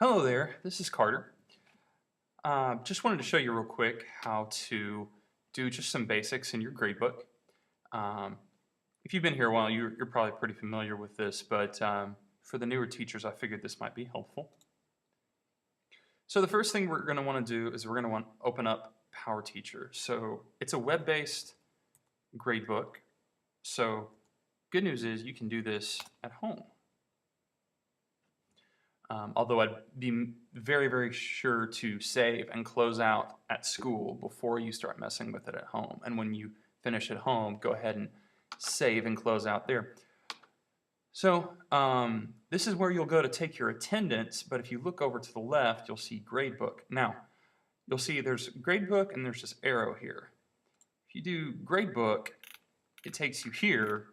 Hello there, this is Carter. Just wanted to show you real quick how to do just some basics in your gradebook. Um, if you've been here a while, you're probably pretty familiar with this, but for the newer teachers, I figured this might be helpful. So the first thing we're going to want to do is we're going to want to open up PowerTeacher. So it's a web-based gradebook. So good news is you can do this at home. Although I'd be very, very sure to save and close out at school before you start messing with it at home. And when you finish at home, go ahead and save and close out there. So this is where you'll go to take your attendance, but if you look over to the left, you'll see Gradebook. Now, you'll see there's Gradebook and there's this arrow here. If you do Gradebook, it takes you here,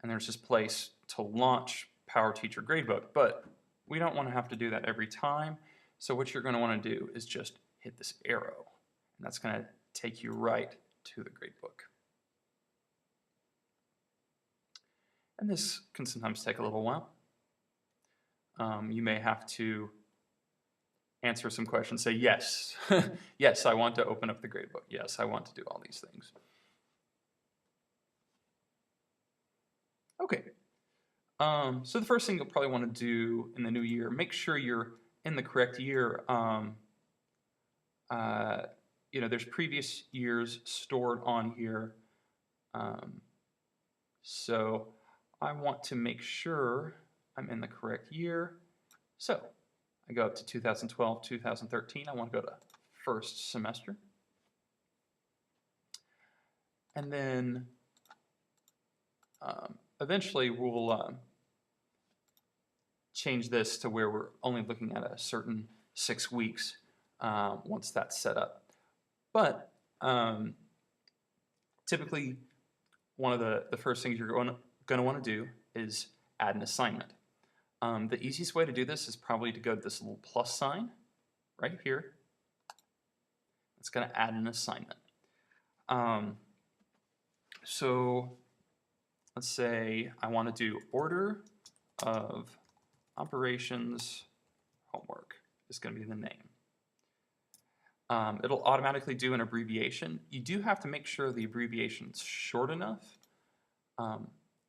and there's this place to launch PowerTeacher Gradebook, but we don't want to have to do that every time. So what you're going to want to do is just hit this arrow, and that's going to take you right to the gradebook. And this can sometimes take a little while. You may have to answer some questions, say yes, yes, I want to open up the gradebook. Yes, I want to do all these things. Okay. So the first thing you'll probably want to do in the new year, make sure you're in the correct year. There's previous years stored on here. So I want to make sure I'm in the correct year. So I go up to 2012, 2013. I want to go to first semester. And then eventually we'll change this to where we're only looking at a certain 6 weeks once that's set up. But typically one of the first things you're going to want to do is add an assignment. The easiest way to do this is probably to go to this little plus sign right here. It's going to add an assignment. So let's say I want to do order of operations homework is going to be the name. It'll automatically do an abbreviation. You do have to make sure the abbreviation's short enough.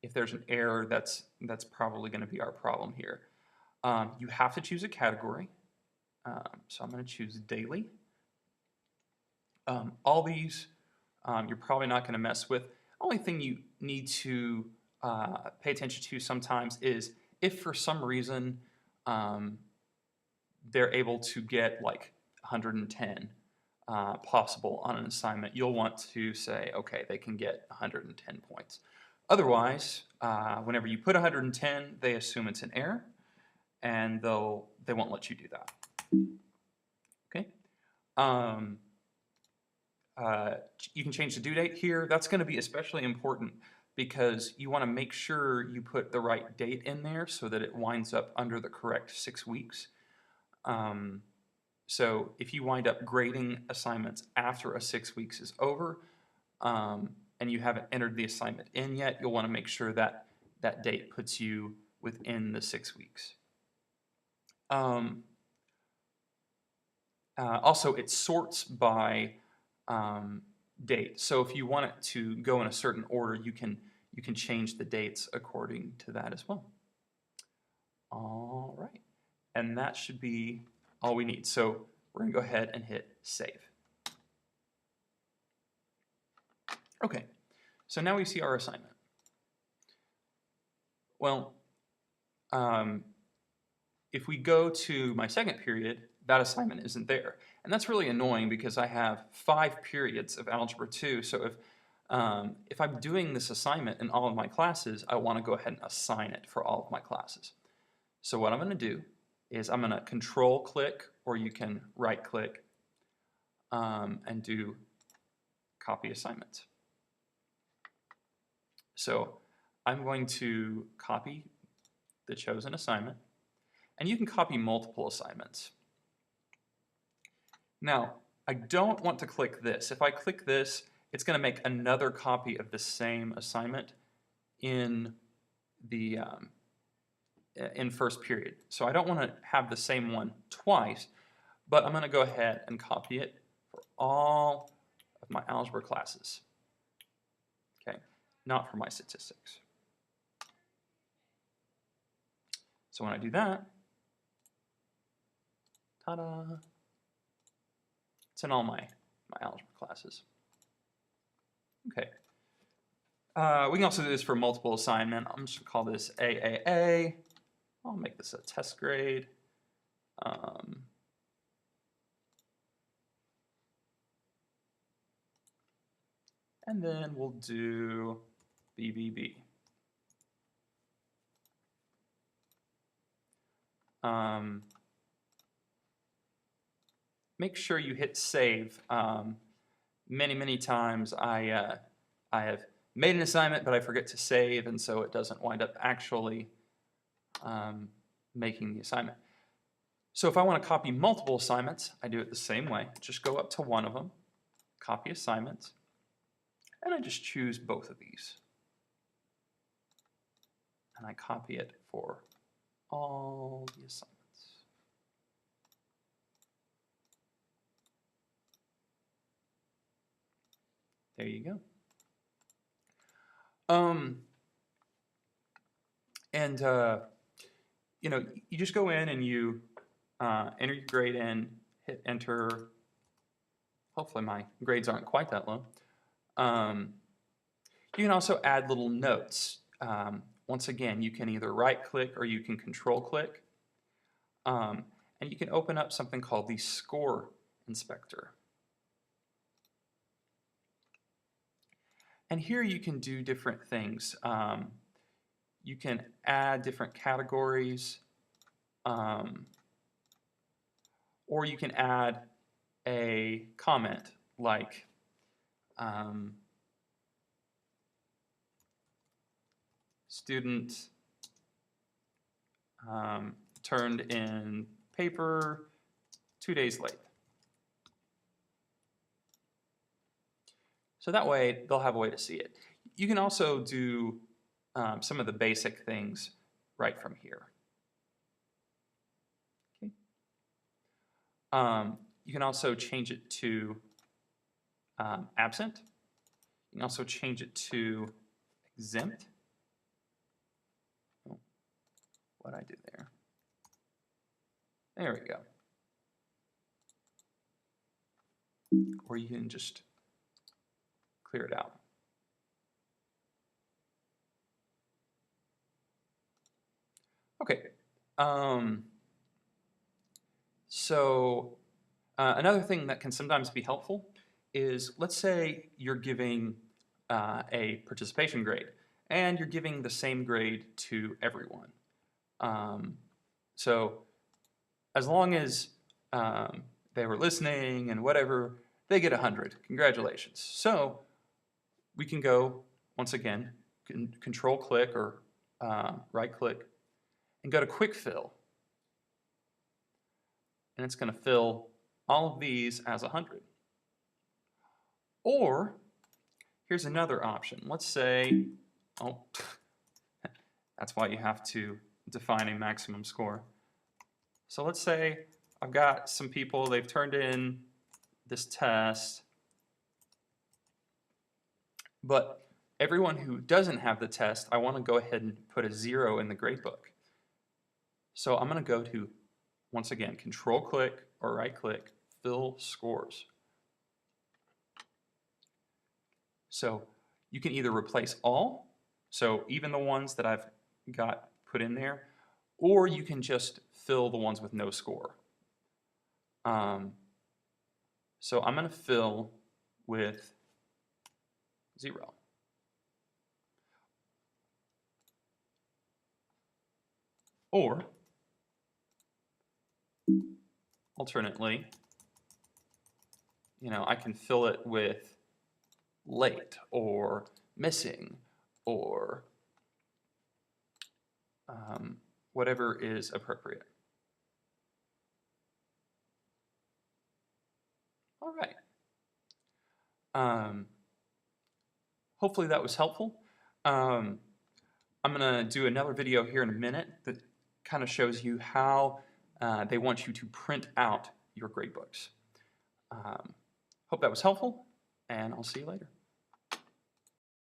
If there's an error, that's probably going to be our problem here. You have to choose a category. So I'm going to choose daily. All these you're probably not going to mess with. Only thing you need to pay attention to sometimes is if for some reason they're able to get like 110 possible on an assignment, you'll want to say, okay, they can get 110 points. Otherwise, whenever you put 110, they assume it's an error, and they won't let you do that. Okay. You can change the due date here. That's going to be especially important because you want to make sure you put the right date in there so that it winds up under the correct 6 weeks. So if you wind up grading assignments after a 6 weeks is over and you haven't entered the assignment in yet, you'll want to make sure that that date puts you within the 6 weeks. Also, it sorts by date. So if you want it to go in a certain order, you can change the dates according to that as well. All right, and that should be all we need. So we're going to go ahead and hit save. Okay, so now we see our assignment. Well, if we go to my second period, that assignment isn't there. And that's really annoying because I have 5 periods of Algebra 2. So if I'm doing this assignment in all of my classes, I want to go ahead and assign it for all of my classes. So what I'm going to do is I'm going to control click, or you can right click and do copy assignments. So I'm going to copy the chosen assignment, and you can copy multiple assignments. Now, I don't want to click this. If I click this, it's going to make another copy of the same assignment in the in first period. So I don't want to have the same one twice, but I'm going to go ahead and copy it for all of my algebra classes. Okay, not for my statistics. So when I do that, ta-da, it's in all my algebra classes. Okay. We can also do this for multiple assignment. I'm just going to call this AAA. I'll make this a test grade. And then we'll do BBB. Make sure you hit save. Many times I have made an assignment, but I forget to save, and so it doesn't wind up actually making the assignment. So if I want to copy multiple assignments, I do it the same way. Just go up to one of them, copy assignments, and I just choose both of these. And I copy it for all the assignments. There you go. You know, you just go in and you enter your grade in, hit enter. Hopefully my grades aren't quite that low. You can also add little notes. Once again, you can either right-click or you can control-click. And you can open up something called the Score Inspector. And here you can do different things. You can add different categories, or you can add a comment like student turned in paper 2 days late. So that way they'll have a way to see it. You can also do some of the basic things right from here. Okay. You can also change it to absent. You can also change it to exempt. Oh, what I did there. There we go. Or you can just clear it out. Okay. Another thing that can sometimes be helpful is, let's say you're giving a participation grade, and you're giving the same grade to everyone. So as long as they were listening and whatever, they get 100. Congratulations. So we can go, once again, control-click or right-click, and go to Quick Fill. And it's going to fill all of these as 100. Or, here's another option. Let's say, oh, that's why you have to define a maximum score. So let's say I've got some people, they've turned in this test, but everyone who doesn't have the test, I want to go ahead and put a 0 in the gradebook. So I'm going to go to, once again, control-click or right-click, fill scores. So you can either replace all, so even the ones that I've got put in there, or you can just fill the ones with no score. So I'm going to fill with 0. Or, alternately, you know, I can fill it with late or missing or whatever is appropriate. All right. Hopefully that was helpful. I'm going to do another video here in a minute that kind of shows you how they want you to print out your gradebooks. Hope that was helpful, and I'll see you later.